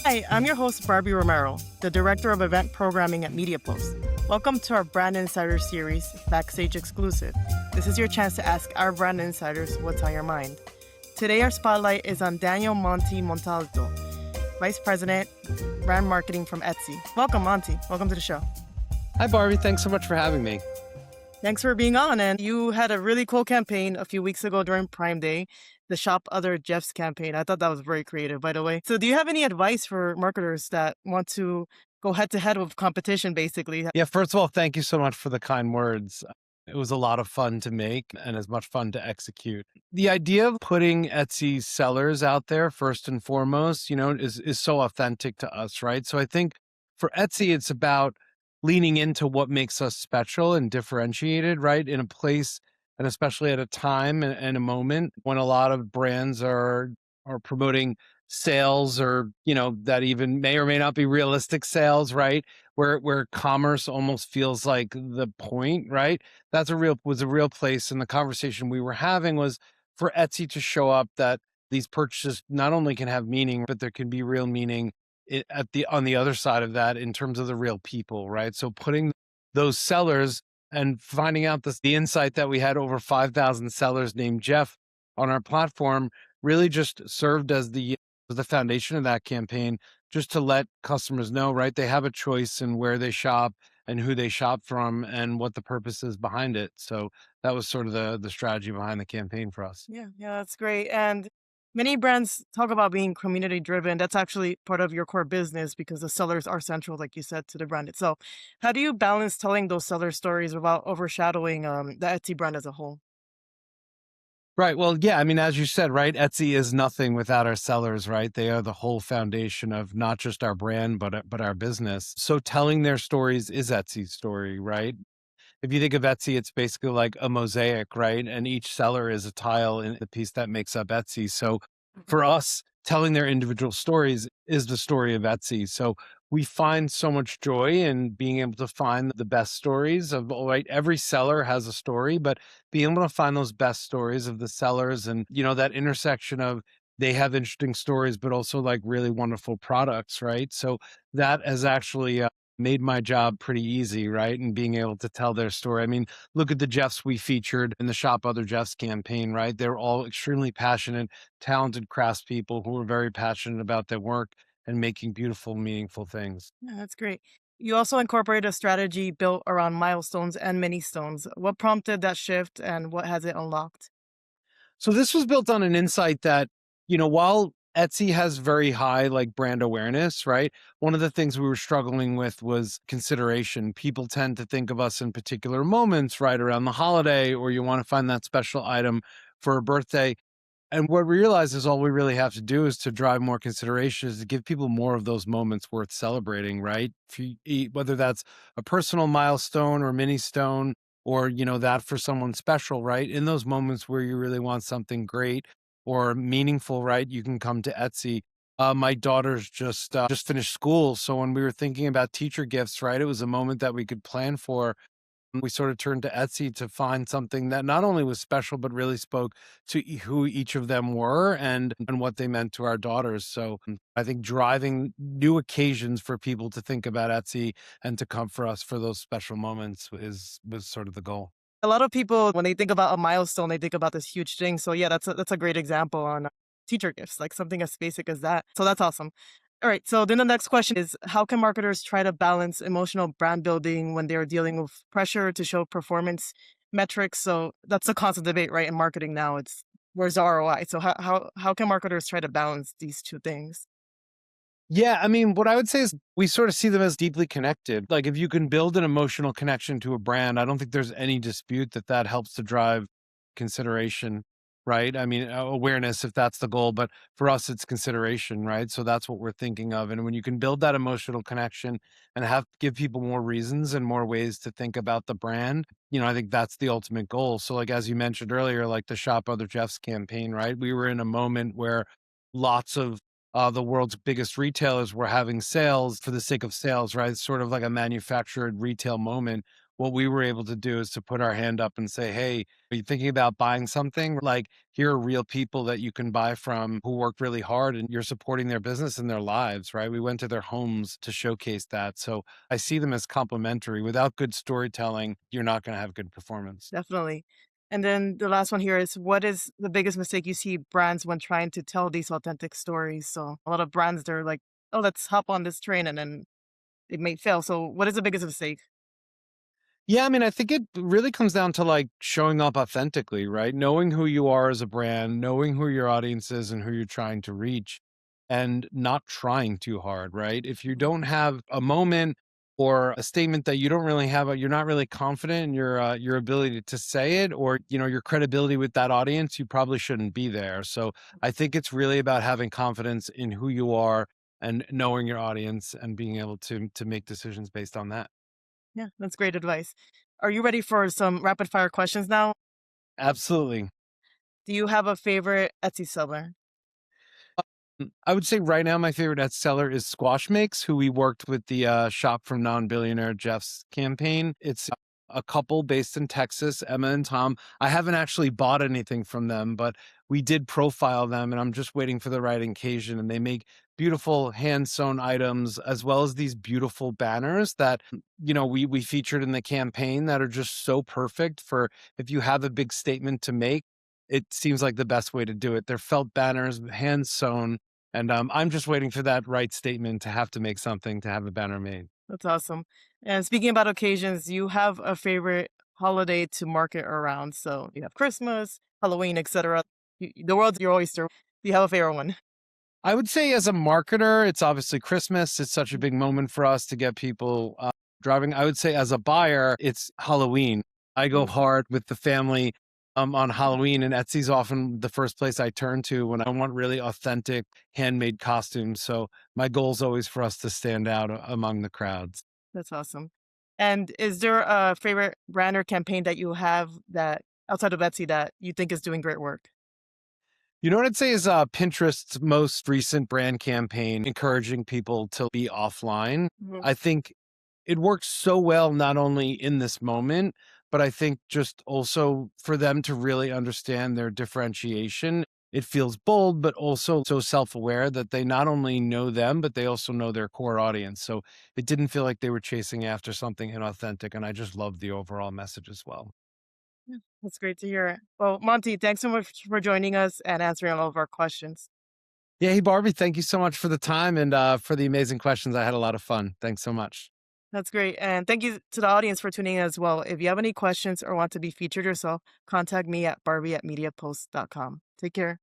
Hi, I'm your host, Barbie Romero, the Director of Event Programming at MediaPost. Welcome to our Brand Insider series, Backstage Exclusive. This is your chance to ask our brand insiders what's on your mind. Today, our spotlight is on Daniel Monty Montalto, Vice President, Brand Marketing from Etsy. Welcome, Monty. Welcome to the show. Hi, Barbie. Thanks so much for having me. Thanks for being on. And you had a really cool campaign a few weeks ago during Prime Day, the Shop Other Jeffs campaign. I thought that was very creative, by the way. So, do you have any advice for marketers that want to go head to head with competition, basically? Yeah, first of all, thank you so much for the kind words. It was a lot of fun to make and as much fun to execute. The idea of putting Etsy sellers out there first and foremost, is so authentic to us, right? So I think for Etsy, it's about leaning into what makes us special and differentiated, right? In a place and especially at a time and a moment when a lot of brands are promoting sales or, that even may or may not be realistic sales, right? Where commerce almost feels like the point, right? That's a real place. And the conversation we were having was for Etsy to show up that these purchases not only can have meaning, but there can be real meaning on the other side of that in terms of the real people, right? So putting those sellers and finding out the insight that we had over 5,000 sellers named Jeff on our platform really just served as the foundation of that campaign, just to let customers know, right? They have a choice in where they shop and who they shop from and what the purpose is behind it. So that was sort of the strategy behind the campaign for us. Yeah, that's great. And many brands talk about being community driven. That's actually part of your core business because the sellers are central, like you said, to the brand itself. How do you balance telling those seller stories without overshadowing the Etsy brand as a whole? Right. Well, yeah. I mean, as you said, right, Etsy is nothing without our sellers, right? They are the whole foundation of not just our brand, but our business. So telling their stories is Etsy's story, right? If you think of Etsy, it's basically like a mosaic, right? And each seller is a tile in the piece that makes up Etsy. So for us, telling their individual stories is the story of Etsy. So we find so much joy in being able to find the best stories of, all right, every seller has a story, but being able to find those best stories of the sellers and, that intersection of they have interesting stories, but also like really wonderful products, right? So that has actually made my job pretty easy, right? And being able to tell their story. I mean, look at the Jeffs we featured in the Shop Other Jeffs campaign, right? They're all extremely passionate, talented craftspeople who are very passionate about their work and making beautiful, meaningful things. Yeah, that's great. You also incorporate a strategy built around milestones and mini stones. What prompted that shift and what has it unlocked? So this was built on an insight that, while Etsy has very high like brand awareness, right? One of the things we were struggling with was consideration. People tend to think of us in particular moments, right around the holiday, or you want to find that special item for a birthday. And what we realize is all we really have to do is to drive more consideration, is to give people more of those moments worth celebrating, right? Whether that's a personal milestone or mini stone, or that for someone special, right? In those moments where you really want something great or meaningful, right? You can come to Etsy. My daughter's just finished school, so when we were thinking about teacher gifts, right, it was a moment that we could plan for. We sort of turned to Etsy to find something that not only was special, but really spoke to who each of them were and what they meant to our daughters. So I think driving new occasions for people to think about Etsy and to come for us for those special moments was sort of the goal. A lot of people, when they think about a milestone, they think about this huge thing. So yeah, that's a great example on teacher gifts, like something as basic as that. So that's awesome. All right. So then the next question is, how can marketers try to balance emotional brand building when they're dealing with pressure to show performance metrics? So that's a constant debate, right? In marketing now, it's where's the ROI? So how can marketers try to balance these two things? Yeah, I mean, what I would say is we sort of see them as deeply connected. Like if you can build an emotional connection to a brand, I don't think there's any dispute that that helps to drive consideration, right? I mean, awareness if that's the goal, but for us it's consideration, right? So that's what we're thinking of. And when you can build that emotional connection and give people more reasons and more ways to think about the brand, I think that's the ultimate goal. So like as you mentioned earlier, like the Shop Other Jeffs campaign, right? We were in a moment where lots of the world's biggest retailers were having sales for the sake of sales, right? It's sort of like a manufactured retail moment. what we were able to do is to put our hand up and say, "Hey, are you thinking about buying something? Like, here are real people that you can buy from who worked really hard and you're supporting their business and their lives," right? We went to their homes to showcase that. So I see them as complementary. Without good storytelling, you're not going to have good performance. Definitely. And then the last one here is what is the biggest mistake you see brands when trying to tell these authentic stories? So a lot of brands, they're like, oh, let's hop on this train and then it may fail. So what is the biggest mistake? Yeah, I mean, I think it really comes down to like showing up authentically, right? Knowing who you are as a brand, knowing who your audience is and who you're trying to reach, and not trying too hard, right? If you Mhm. don't have a moment or a statement that you don't really have, you're not really confident in your ability to say it, or your credibility with that audience, you probably shouldn't be there. So I think it's really about having confidence in who you are and knowing your audience and being able to make decisions based on that. Yeah, that's great advice. Are you ready for some rapid fire questions now? Absolutely. Do you have a favorite Etsy seller? I would say right now my favorite ad seller is Squash Makes, who we worked with the Shop from Non-Billionaire Jeff's campaign. It's a couple based in Texas, Emma and Tom. I haven't actually bought anything from them, but we did profile them, and I'm just waiting for the right occasion. And they make beautiful hand-sewn items as well as these beautiful banners that we featured in the campaign that are just so perfect for if you have a big statement to make. It seems like the best way to do it. They're felt banners, hand sewn, and, I'm just waiting for that right statement to have to make something to have a banner made. That's awesome. And speaking about occasions, you have a favorite holiday to market around. So you have Christmas, Halloween, etc. The world's your oyster. Do you have a favorite one? I would say as a marketer, it's obviously Christmas. It's such a big moment for us to get people, driving. I would say as a buyer, it's Halloween. I go Mm, hard with the family, on Halloween, and Etsy's often the first place I turn to when I want really authentic handmade costumes. So my goal is always for us to stand out among the crowds. that's awesome. And is there a favorite brand or campaign that you have that outside of Etsy that you think is doing great work? You know what I'd say is Pinterest's most recent brand campaign encouraging people to be offline. Mhm. I think it works so well, not only in this moment, but I think just also for them to really understand their differentiation. It feels bold, but also so self aware that they not only know them, but they also know their core audience. So it didn't feel like they were chasing after something inauthentic. And I just love the overall message as well. Yeah, that's great to hear. Well, Monty, thanks so much for joining us and answering all of our questions. Yeah. Hey, Barbie, thank you so much for the time and for the amazing questions. I had a lot of fun. Thanks so much. That's great. And thank you to the audience for tuning in as well. If you have any questions or want to be featured yourself, contact me at barbie@mediapost.com. Take care.